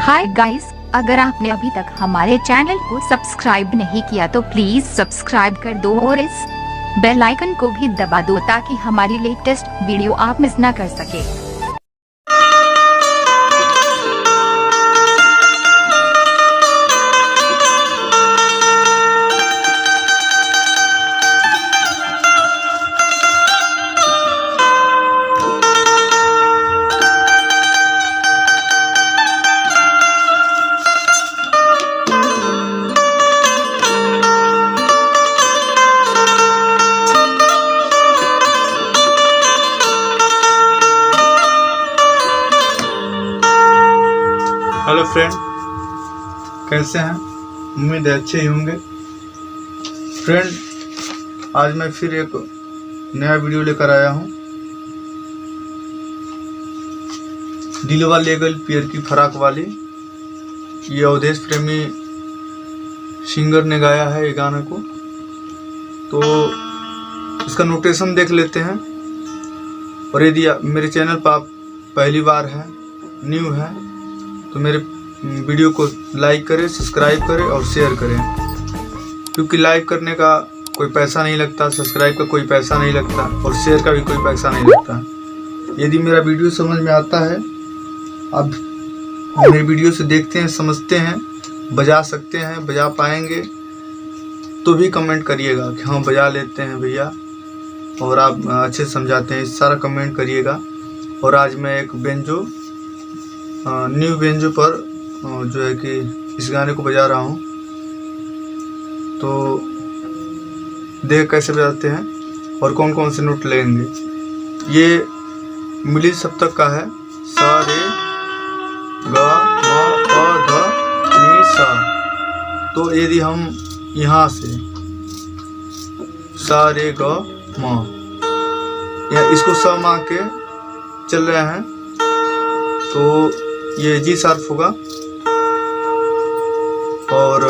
Hi guys, अगर आपने अभी तक हमारे चैनल को सब्सक्राइब नहीं किया तो प्लीज सब्सक्राइब कर दो और इस बेल आइकन को भी दबा दो ताकि हमारी लेटेस्ट वीडियो आप मिस ना कर सके। हेलो फ्रेंड, कैसे हैं? उम्मीद है अच्छे ही होंगे। फ्रेंड, आज मैं फिर एक नया वीडियो लेकर आया हूं। दिलवा ले गई पियर की फराक वाली, ये अवधेश प्रेमी सिंगर ने गाया है ये गाने को। तो इसका नोटेशन देख लेते हैं। और यदि मेरे चैनल पर आप पहली बार हैं, न्यू है, तो मेरे वीडियो को लाइक करें, सब्सक्राइब करें और शेयर करें, क्योंकि लाइक करने का कोई पैसा नहीं लगता, सब्सक्राइब का कोई पैसा नहीं लगता और शेयर का भी कोई पैसा नहीं लगता। यदि मेरा वीडियो समझ में आता है, आप मेरे वीडियो से देखते हैं, समझते हैं, बजा सकते हैं, बजा पाएंगे तो भी कमेंट करिएगा कि हाँ बजा लेते हैं भैया, और आप अच्छे से समझाते हैं, सारा कमेंट करिएगा। और आज मैं एक बेंजो न्यू बेंजो पर जो है कि इस गाने को बजा रहा हूँ। तो देख कैसे बजाते हैं और कौन कौन से नोट लेंगे। ये मिली सप्तक का है, सा रे गा मा पा धा नी सा। तो यदि हम यहाँ से सा रे गा मा, या इसको सा मा के चल रहे हैं तो ये जी शार्प होगा। और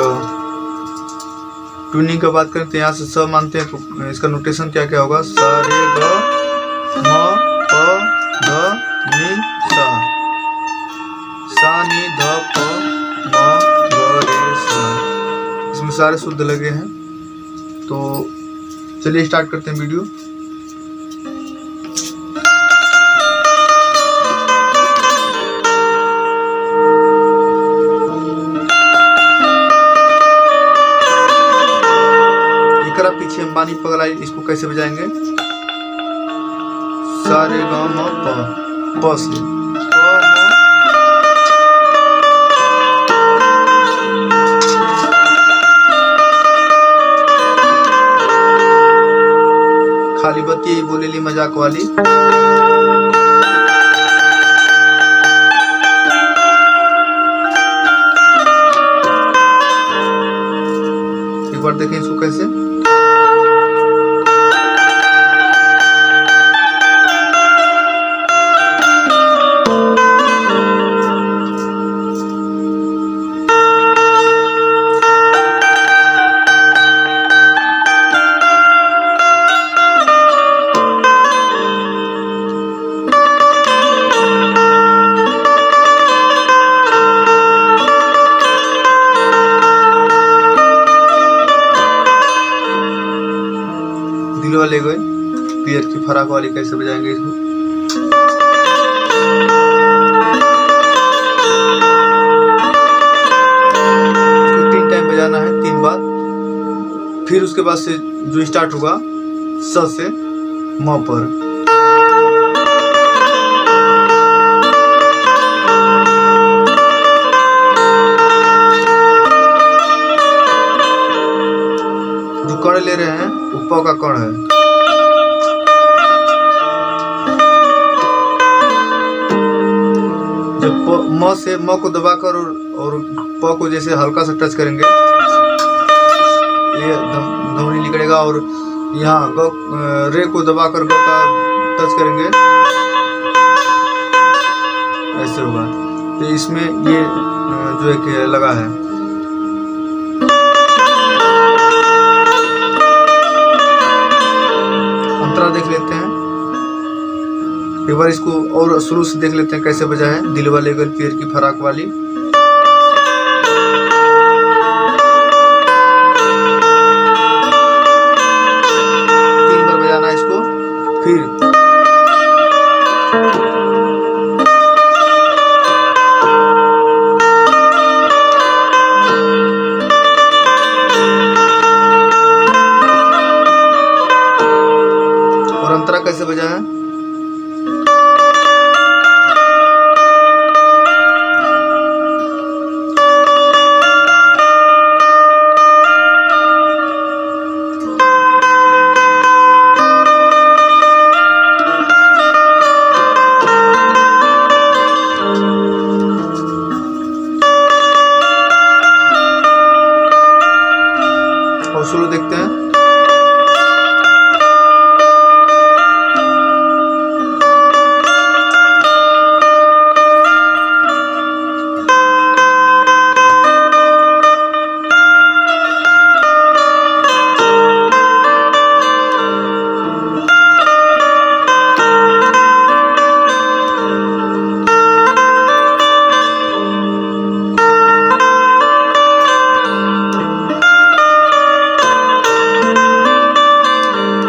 ट्यूनिंग की बात करें तो यहाँ से स मानते हैं तो इसका नोटेशन क्या क्या होगा, सा रे ग म प ध नि सा, सा नि ध प म ग रे सा। इसमें सारे शुद्ध लगे हैं। तो चलिए स्टार्ट करते हैं वीडियो। पीछे अंबानी पगलाई, इसको कैसे बजाएंगे, सा रे गा म प से खाली बत्ती बोलेली मजाक वाली। एक बार देखें इसको कैसे। दिलवा ले गए पियर की फराक वाली कैसे बजाएंगे इसको। इसको 3 टाइम बजाना है, 3 बार। फिर उसके बाद से जो स्टार्ट होगा स से म पर। जो कण ले रहे हैं वो प का कण है। जब म से म को दबाकर और प को जैसे हल्का सा टच करेंगे, ये ध्वनि निकलेगा। और यहाँ रे को दबाकर ग का टच करेंगे, ऐसे होगा। तो इसमें ये जो है कि लगा है। अंतरा देख लेते हैं। एक बार इसको और शुरू से देख लेते हैं कैसे बजा है। दिलवा ले गई पियर की फराक वाली। कैसे बजा है। और सोलो देखते हैं।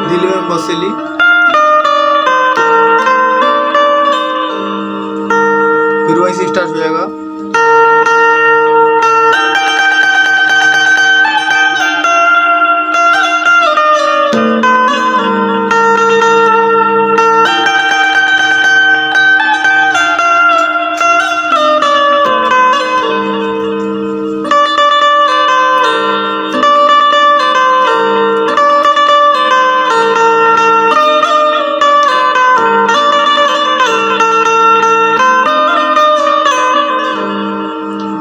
दिल में बसेली, फिर वहीं से स्टार्ट हो जाएगा।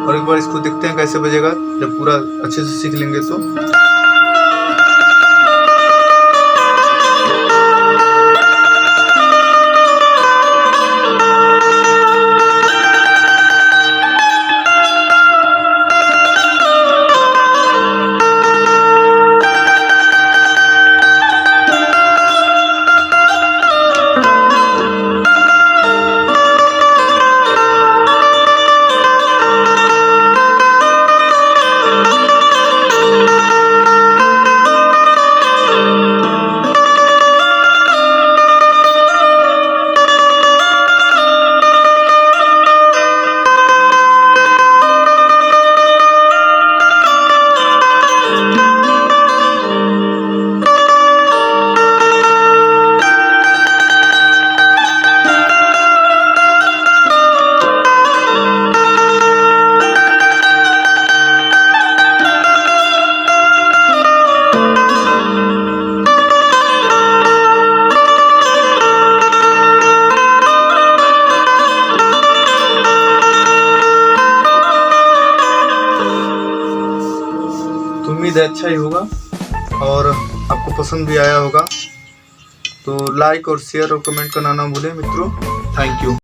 और एक बार इसको देखते हैं कैसे बजेगा जब पूरा अच्छे से सीख लेंगे तो। उम्मीद है अच्छा ही होगा और आपको पसंद भी आया होगा। तो लाइक और शेयर और कमेंट करना ना भूलें मित्रों। Thank you.